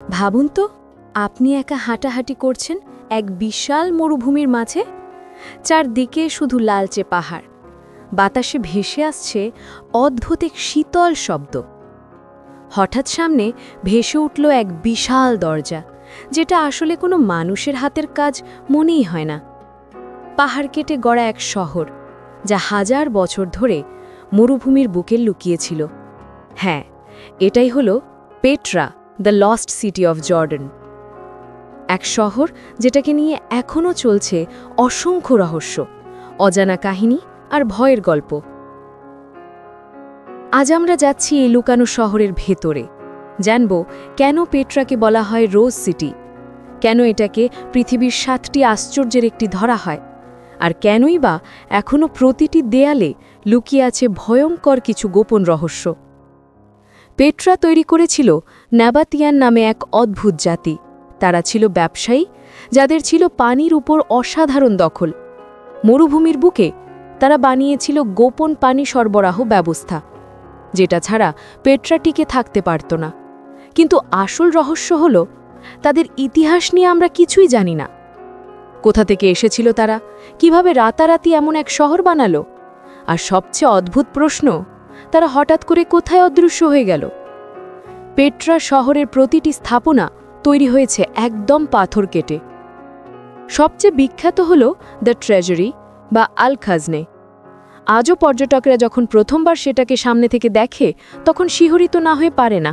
ভাবুন তো, আপনি একা হাঁটাহাঁটি করছেন এক বিশাল মরুভূমির মাঝে। চারদিকে শুধু লালচে পাহাড়, বাতাসে ভেসে আসছে অদ্ভুত এক শীতল শব্দ। হঠাৎ সামনে ভেসে উঠল এক বিশাল দরজা, যেটা আসলে কোনো মানুষের হাতের কাজ মনেই হয় না। পাহাড় কেটে গড়া এক শহর, যা হাজার বছর ধরে মরুভূমির বুকে লুকিয়েছিল। হ্যাঁ, এটাই হলো Petra, the lost city of Jordan. এক শহর যেটাকে নিয়ে এখনও চলছে অসংখ্য রহস্য, অজানা কাহিনী আর ভয়ের গল্প। আজ আমরা যাচ্ছি এই লুকানো শহরের ভেতরে, জানব কেন পেট্রাকে বলা হয় রোজ সিটি, কেন এটাকে পৃথিবীর 7টি আশ্চর্যের একটি ধরা হয়, আর কেনই বা এখনও প্রতিটি দেয়ালে লুকিয়ে আছে ভয়ঙ্কর কিছু গোপন রহস্য। পেট্রা তৈরি করেছিল নাবাতিয়ান নামে এক অদ্ভুত জাতি। তারা ছিল ব্যবসায়ী, যাদের ছিল পানির উপর অসাধারণ দখল। মরুভূমির বুকে তারা বানিয়েছিল গোপন পানি সরবরাহ ব্যবস্থা, যেটা ছাড়া পেট্রা টিকে থাকতে পারত না। কিন্তু আসল রহস্য হল, তাদের ইতিহাস নিয়ে আমরা কিছুই জানি না। কোথা থেকে এসেছিল তারা, কিভাবে রাতারাতি এমন এক শহর বানালো, আর সবচেয়ে অদ্ভুত প্রশ্ন, তারা হঠাৎ করে কোথায় অদৃশ্য হয়ে গেল। পেট্রা শহরের প্রতিটি স্থাপনা তৈরি হয়েছে একদম পাথর কেটে। সবচেয়ে বিখ্যাত হল দ্য ট্রেজারি বা আল খাজনে। আজও পর্যটকরা যখন প্রথমবার সেটাকে সামনে থেকে দেখে, তখন শিহরিত না হয়ে পারে না।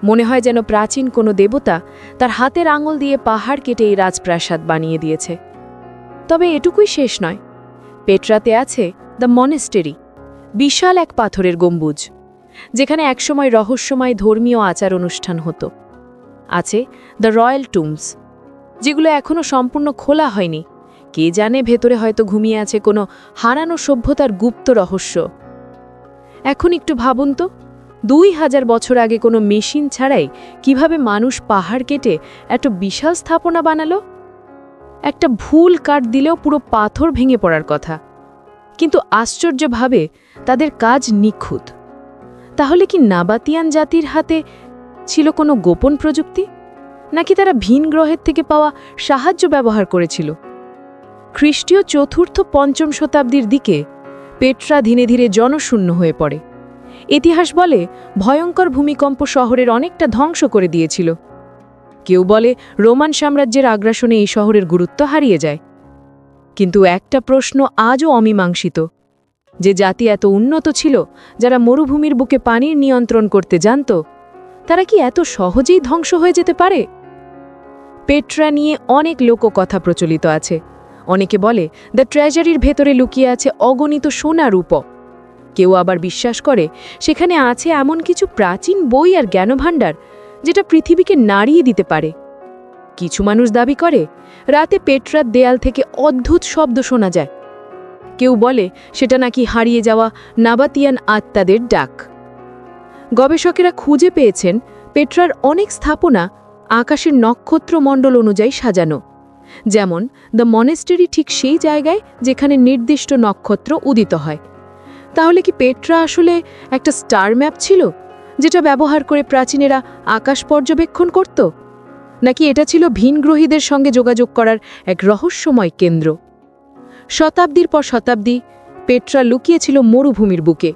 মনে হয় যেন প্রাচীন কোনো দেবতা তার হাতের আঙুল দিয়ে পাহাড় কেটে এই রাজপ্রাসাদ বানিয়ে দিয়েছে। তবে এটুকুই শেষ নয়, পেট্রাতে আছে দ্য মনেস্টেরি, বিশাল এক পাথরের গম্বুজ, যেখানে একসময় রহস্যময় ধর্মীয় আচার অনুষ্ঠান হতো। আছে দ্য রয়্যাল টুম্বস, যেগুলো এখনও সম্পূর্ণ খোলা হয়নি। কে জানে, ভেতরে হয়তো ঘুমিয়ে আছে কোনো হারানো সভ্যতার গুপ্ত রহস্য। এখন একটু ভাবুন তো, 2000 বছর আগে কোনো মেশিন ছাড়াই কিভাবে মানুষ পাহাড় কেটে এত বিশাল স্থাপনা বানালো। একটা ভুল কাট দিলেও পুরো পাথর ভেঙে পড়ার কথা, কিন্তু আশ্চর্যভাবে তাদের কাজ নিখুঁত। তাহলে কি নাবাতিয়ান জাতির হাতে ছিল কোনো গোপন প্রযুক্তি, নাকি তারা ভিন গ্রহের থেকে পাওয়া সাহায্য ব্যবহার করেছিল? খ্রিস্টীয় 4র্থ-5ম শতাব্দীর দিকে পেট্রা ধীরে ধীরে জনশূন্য হয়ে পড়ে। ইতিহাস বলে ভয়ঙ্কর ভূমিকম্প শহরের অনেকটা ধ্বংস করে দিয়েছিল। কেউ বলে রোমান সাম্রাজ্যের আগ্রাসনে এই শহরের গুরুত্ব হারিয়ে যায়। কিন্তু একটা প্রশ্ন আজও অমীমাংসিত, যে জাতি এত উন্নত ছিল, যারা মরুভূমির বুকে পানির নিয়ন্ত্রণ করতে জানত, তারা কি এত সহজেই ধ্বংস হয়ে যেতে পারে? পেট্রা নিয়ে অনেক লোককথা প্রচলিত আছে। অনেকে বলে দ্য ট্রেজারির ভেতরে লুকিয়ে আছে অগণিত সোনা রূপ। কেউ আবার বিশ্বাস করে সেখানে আছে এমন কিছু প্রাচীন বই আর জ্ঞানভাণ্ডার, যেটা পৃথিবীকে নাড়িয়ে দিতে পারে। কিছু মানুষ দাবি করে রাতে পেট্রার দেয়াল থেকে অদ্ভুত শব্দ শোনা যায়। কেউ বলে সেটা নাকি হারিয়ে যাওয়া নাবাতিয়ান আত্মাদের ডাক। গবেষকেরা খুঁজে পেয়েছেন পেট্রার অনেক স্থাপনা আকাশের নক্ষত্রমণ্ডল অনুযায়ী সাজানো। যেমন দ্য মনেস্টেরি ঠিক সেই জায়গায় যেখানে নির্দিষ্ট নক্ষত্র উদিত হয়। তাহলে কি পেট্রা আসলে একটা স্টার ম্যাপ ছিল, যেটা ব্যবহার করে প্রাচীনেরা আকাশ পর্যবেক্ষণ করত? নাকি এটা ছিল ভিনগ্রহীদের সঙ্গে যোগাযোগ করার এক রহস্যময় কেন্দ্র? শতাব্দীর পর শতাব্দী পেট্রা লুকিয়েছিল মরুভূমির বুকে।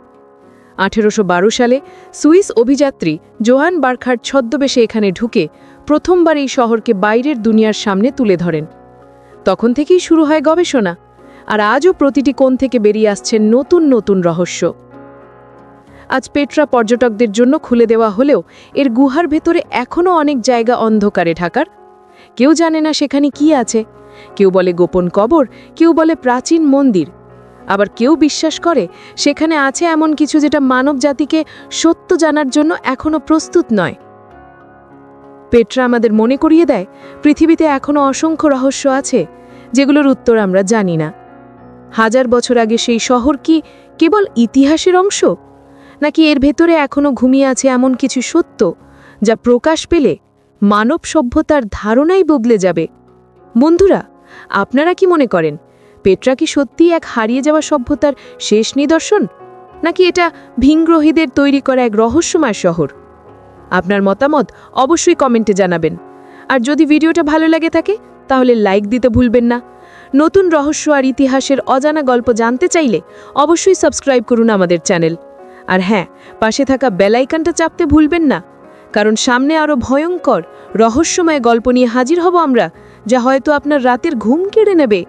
1812 সালে সুইস অভিযাত্রী জোহান বার্খার্ড ছদ্মবেশে এখানে ঢুকে প্রথমবার এই শহরকে বাইরের দুনিয়ার সামনে তুলে ধরেন। তখন থেকেই শুরু হয় গবেষণা, আর আজও প্রতিটি কোণ থেকে বেরিয়ে আসছে নতুন নতুন রহস্য। আজ পেট্রা পর্যটকদের জন্য খুলে দেওয়া হলেও এর গুহার ভেতরে এখনও অনেক জায়গা অন্ধকারে ঢাকার। কেউ জানে না সেখানে কি আছে। কেউ বলে গোপন কবর, কেউ বলে প্রাচীন মন্দির, আবার কেউ বিশ্বাস করে সেখানে আছে এমন কিছু যেটা মানব জাতিকে সত্য জানার জন্য এখনও প্রস্তুত নয়। পেট্রা আমাদের মনে করিয়ে দেয় পৃথিবীতে এখনও অসংখ্য রহস্য আছে, যেগুলোর উত্তর আমরা জানি না। 1000 বছর আগে সেই শহর কি কেবল ইতিহাসের অংশ, নাকি এর ভেতরে এখনও ঘুমিয়ে আছে এমন কিছু সত্য যা প্রকাশ পেলে মানব সভ্যতার ধারণাই বদলে যাবে? বন্ধুরা, আপনারা কি মনে করেন, পেট্রা কি সত্যিই এক হারিয়ে যাওয়া সভ্যতার শেষ নিদর্শন, নাকি এটা ভিনগ্রহীদের তৈরি করা এক রহস্যময় শহর? আপনার মতামত অবশ্যই কমেন্টে জানাবেন। আর যদি ভিডিওটা ভালো লাগে থাকে তাহলে লাইক দিতে ভুলবেন না। নতুন রহস্য আর ইতিহাসের অজানা গল্প জানতে চাইলে অবশ্যই সাবস্ক্রাইব করুন আমাদের চ্যানেল। আর হ্যাঁ, পাশে থাকা বেল আইকনটা চাপতে ভুলবেন না, কারণ সামনে আরও ভয়ঙ্কর রহস্যময় গল্প নিয়ে হাজির হব আমরা, যা হয়তো আপনার রাতের ঘুম কেড়ে নেবে।